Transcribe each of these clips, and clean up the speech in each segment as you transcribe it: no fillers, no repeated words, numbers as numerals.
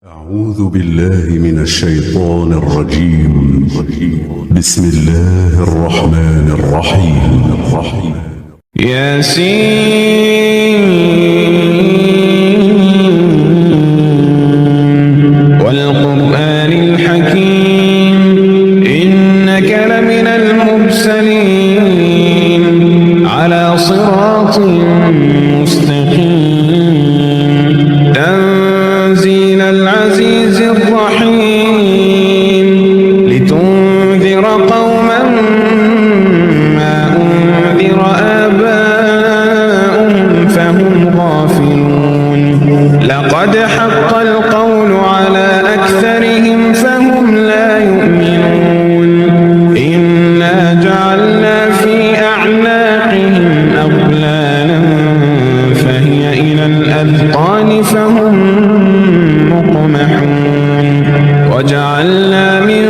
أعوذ بالله من الشيطان الرجيم. بسم الله الرحمن الرحيم. ياسين والقرآن الحكيم إنك لمن المرسلين على صراط مستقيم تنزيل العزيز الرحيم لتنذر قوما ما أنذر آباؤهم فهم غافلون لقد حق القول على أكثرهم فهم لا يؤمنون إنا جعلنا في أعناقهم أغلالا فهي إلى الأذقان فهم مقمحون وجعلنا من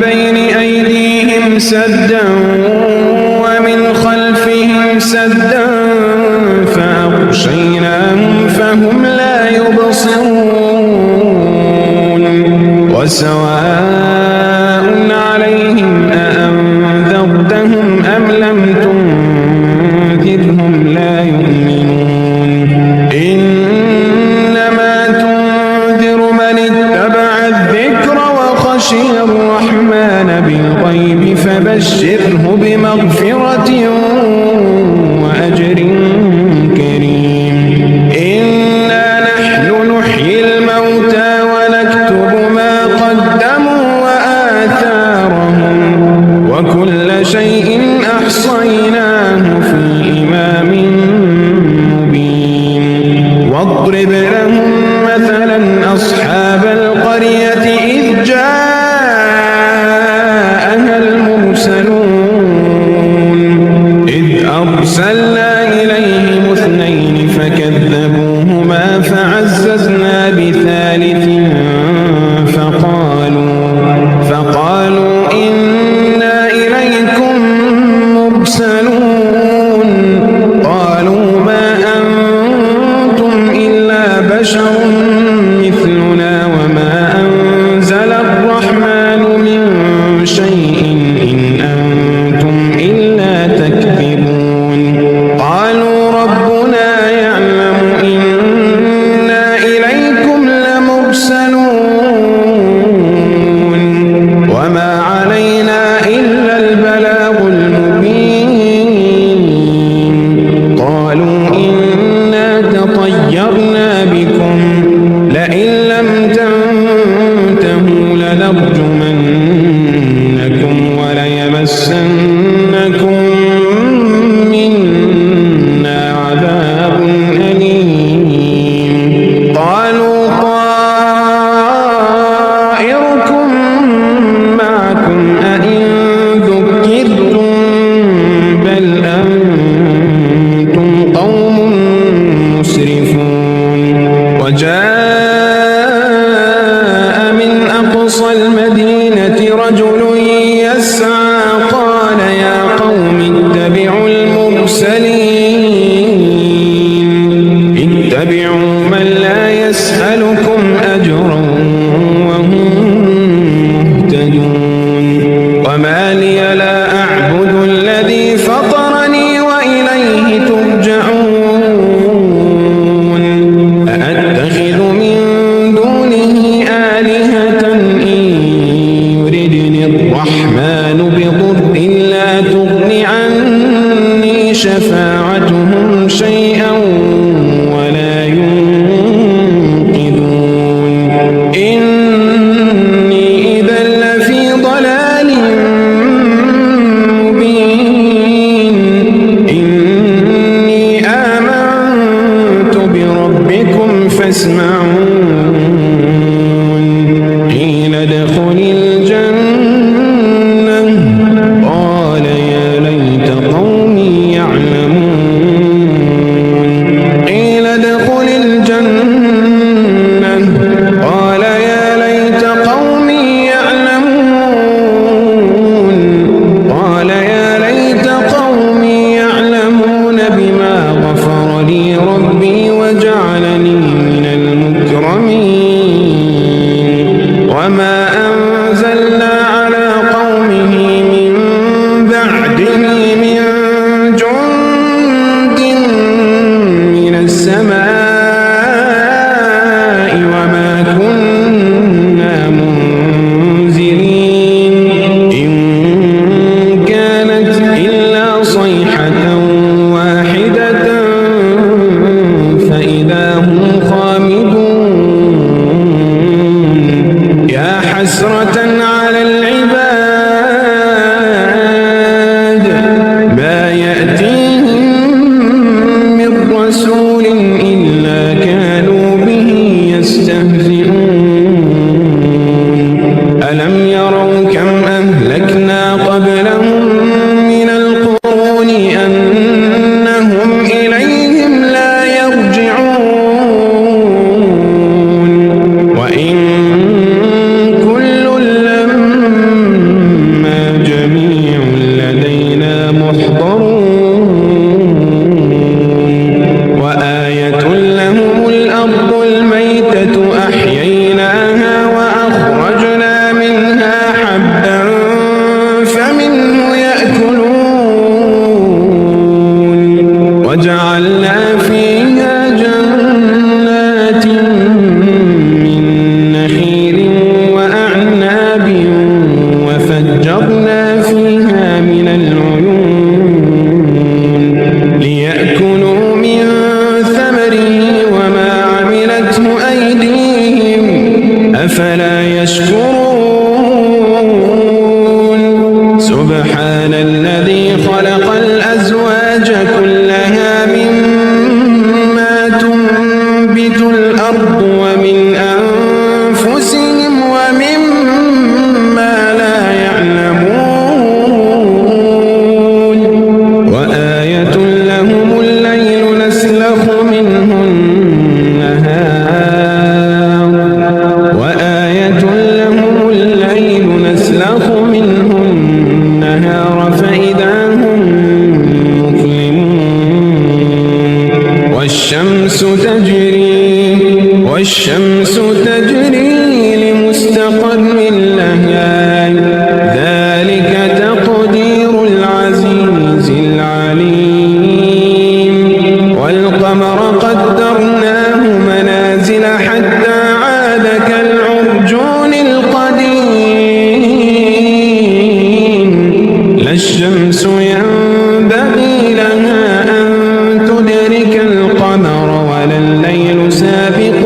بين أيديهم سدا ومن خلفهم سدا فأغشيناهم فهم لا يبصرون وسواء عليهم أأنذرتهم أم لم تنذرهم لا يؤمنون إنما تنذر من اتبع الذكر وخشي الرحمن بالغيب فبشره بمغفرة وأجر كريم إنا نحن نحيي الموتى ونكتب ما قدموا وآثارهم وكل شيء أحصيناه في إمام مبين واضرب لهم مثلا أصحاب القرية إذ جاءها المرسلون إذ أرسلنا إليهم اثنين فكذبوهما فعززنا بثالث فقالوا إنا إليكم مرسلون قالوا ما أنتم إلا بشر مثلنا وما أنزل الرحمن من شيء إن أنتم إلا تكذبون قالوا ربنا يعلم إنا إليكم لمرسلون وما علينا إلا البلاغ المبين قالوا إنا تطيرنا بكم لئن لم تنتهوا لنرجمنكم وليمسنكم منا عذاب أليم قالوا طائركم معكم أئن ذكرتم بل أنتم قوم مسرفون وجاء من أقصى المدينة رجل يسعى قال يا قوم اتبعوا المرسلين اتبعوا من لا يسألكم أجرا وهم مهتدون وما لي لا أعبد الذي فطرني وإليه ترجعون أأتخذ من دونه آلهة إن يردني الرحمن بضر لا تغن عني شفاعتهم شيئا ولا ينقذون إني إذا لفي ضلال مبين إني آمنت بربكم فاسمعون قيل ادخل الجنة قال يا ليت قومي يعلمون وما أنزلنا على قومه من بعده من جند من السماء وما كنا منزلين إن كانت إلا صيحة واحدة فإذا هم خامدون يا حسرة على العباد ما يأتيهم من رسول إلا كانوا به يستهزئون ألم يروا كم أهلكنا قبلهم من القرون أنهم إليهم لا يرجعون وإن كل لما جميع لدينا محضرون وآية لهم الأرض الميتة أحييناها وأخرجنا منها حبا فمنه يأكلون وجعلنا فيها جنات من نخيل وأعناب وفجرنا فيها من العيون ليأكلوا من ثمره وما عملته أيديهم أفلا يشكرون سبحان الذي خلق الأزواج كلها مما تنبت الأرض ومن أنفسهم ومما لا يعلمون وآية لهم الليل نسلخ منه النهار وآية لهم الليل نسلخ منه النهار فإذا هم مظلمون والشمس تجري لمستقر لها ذلك تقدير العزيز العليم والقمر قدرناه منازل حتى عاد كالعرجون القديم لا الشمس ينبغي لها أن تدرك القمر ولا الليل سابق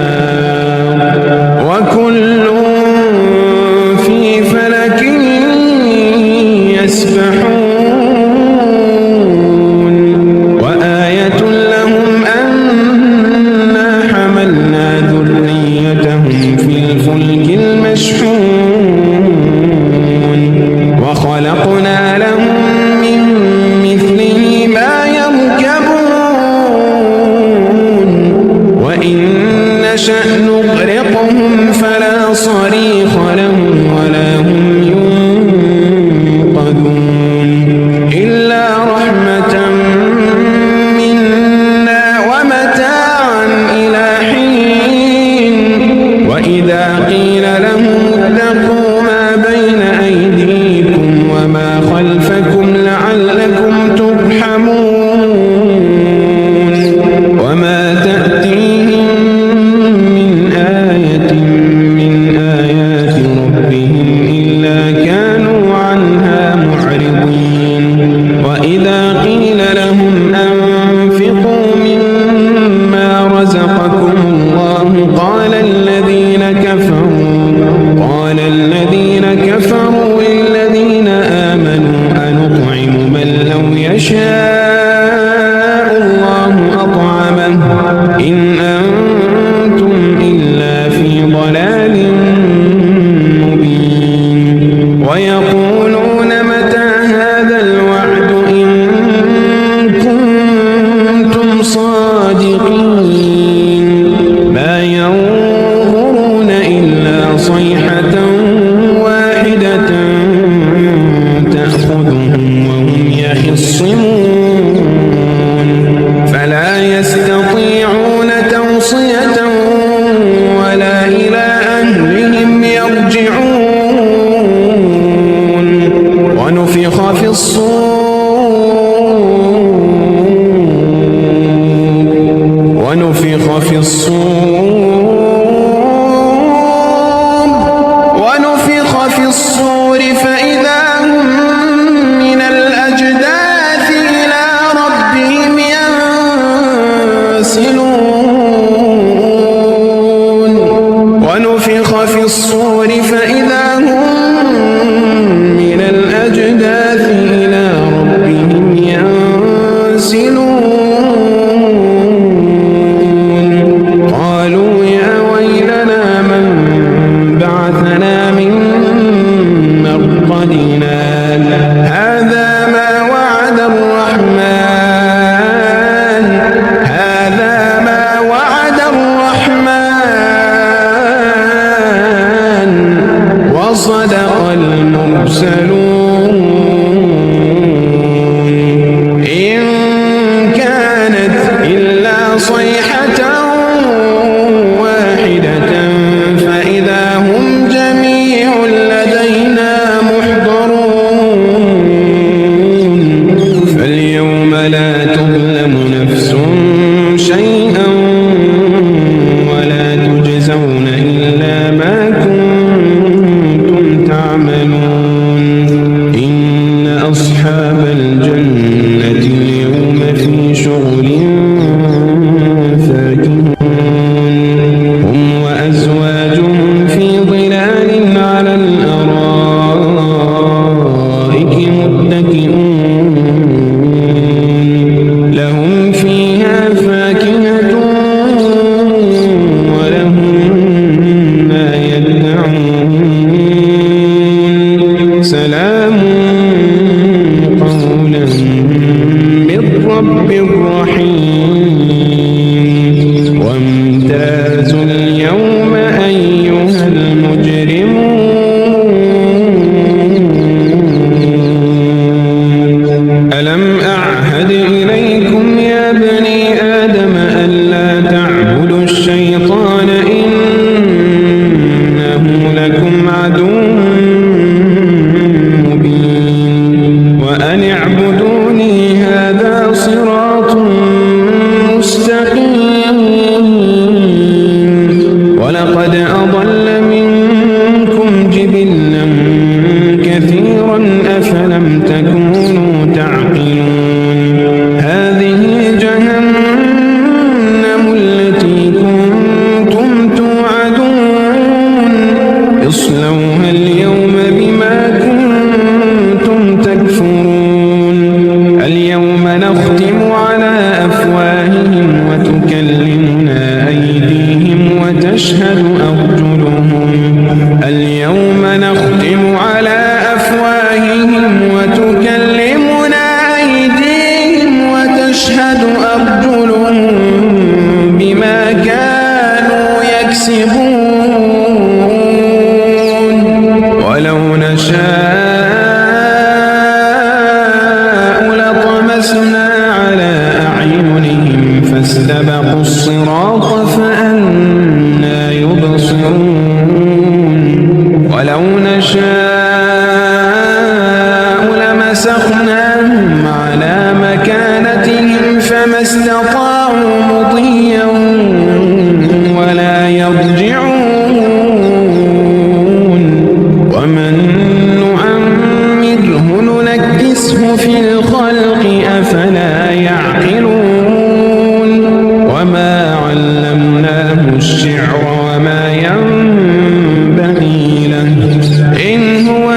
النهار وكل في فلك يسبحون وآية لهم أنا حملنا ذريتهم في الفلك المشحون وخلقنا لهم من مثله ما يركبون وإن نشأ نغرقهم فلا صريخ لهم ولا هم ينقذون إلا رحمة منا ومتاعا إلى حين وإذا قيل لهم اتقوا ما بين أيديكم وما خلفكم لعلكم ترحمون وما تأتيهم من آية من آيات ربهم إلا كانوا عنها معرضين وإذا قيل لهم أنفقوا مما رزقكم الله قال الذين كفروا للذين آمنوا أنطعم من لو يشاء الله أطعمه إن أنتم إلا في ضلال مبين ويقولون متى هذا الوعد إن كنتم صادقين ما ينظرون إلا صيحة واحدة تأخذهم وهم يخصمون فلا يستطيعون توصية ولا في الصور فإذا هم من الأجداث إلى ربهم ينسلون ونفخ في الصور فإذا هم من الأجداث إلى ربهم ينسلون قالوا يا ويلنا من بعثنا من مرقدنا هذا ما وعد الرحمن وصدق المرسلون إن كانت إلا صيحة واحدة فإذا هم جميع لدينا محضرون فاليوم لا تظلم نفس شيئا ولا تجزون إلا ما كنتم تعملون إن أصحاب الجنة اليوم في شغل فاكهون هم وأزواجهم في ظلال على الأرائك متكئون لهم فيها فاكهة ولهم ما يدعون سلام قولا من رب رحيم وامتازوا اليوم أيها المجرمون ألم أعهد إليكم يا بني آدم ألا تعبدوا الشيطان إنه لكم عدو مبين وأن اعبدوني هذا صراط مستقيم ولقد أضل منكم جبلا كثيرا أفلم تكونوا تعقلون هذه جهنم التي كنتم توعدون اصلوها اليوم بما كنتم تكفرون اليوم نختم على أفواههم وتكلمنا أيديهم وتشهد أرجلهم اليوم نختم على أفواههم وتكلمنا أيديهم وتشهد أرجلهم بما كانوا يكسبون ولو نشاء لطمسنا على أعينهم فاستبقوا الصراط فأنى يبصرون ولو نشاء لمسخناهم على مكانتهم فما استطاعوا مضيا ولا يرجعون ومن نعمره ننكسه في الخلق أفلا يعقلون وما علمناه الشعر وما ينبغي له إن هو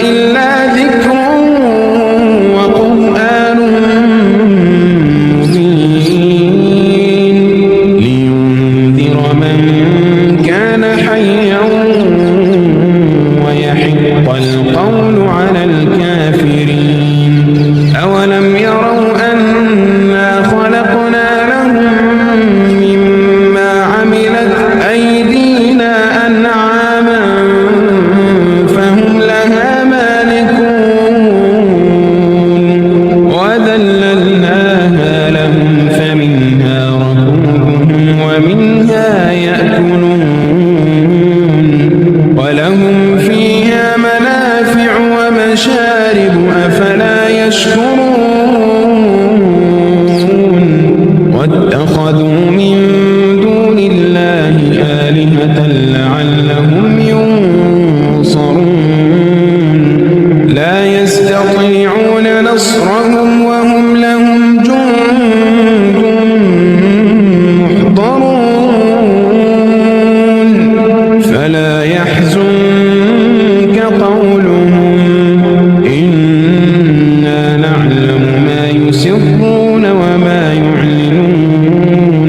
إلا ذكر وقرآن مبين لينذر من كان حيا ويحق القول على الكافرين أولم يروا أنا خلقنا لهم مما عملت أيدينا أنعاما فهم لها مالكون وذللناها لهم فمنها ركوبهم ومنها يأكلون ولهم فيها منافع واتخذوا من دون الله آلهة لعلهم ينصرون لا يستطيعون نصرهم وهم لهم جند محضرون فلا يحزنك قولهم إنا نعلم ما يسرون وما يعلنون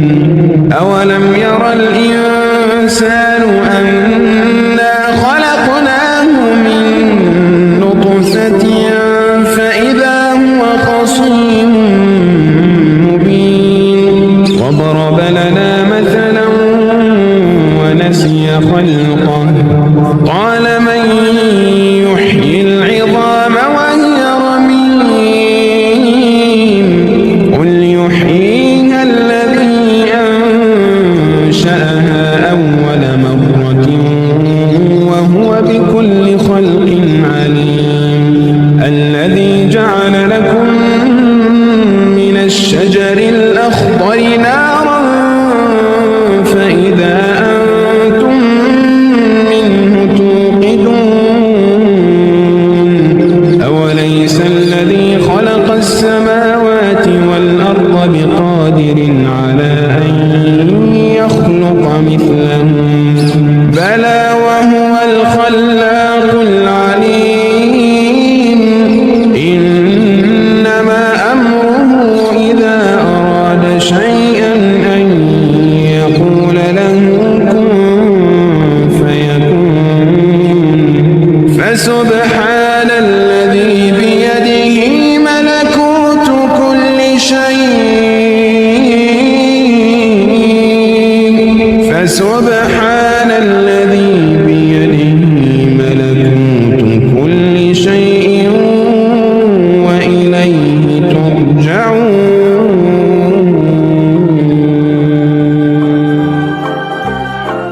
أولم ير الإنسان أنا خلقناه من نطفة فإذا هو خصيم مبين وضرب لنا مثلا ونسي خلقه قال من يحيي العظام وهي رميم قل يحييها الذي أنشأها أول مرة وهو بكل خلق عليم الذي جعل لكم من الشجر الأخضر نارا فإذا أنتم منه توقدون أوليس الذي خلق السماوات والأرض بقادر على أن يخلق مثلهم بلى وهو الخلاق العليم إنما أمره إذا أراد شيئا أن يقول له كن فيكون فسبحان الذي بيده ملكوت كل شيء فسبحان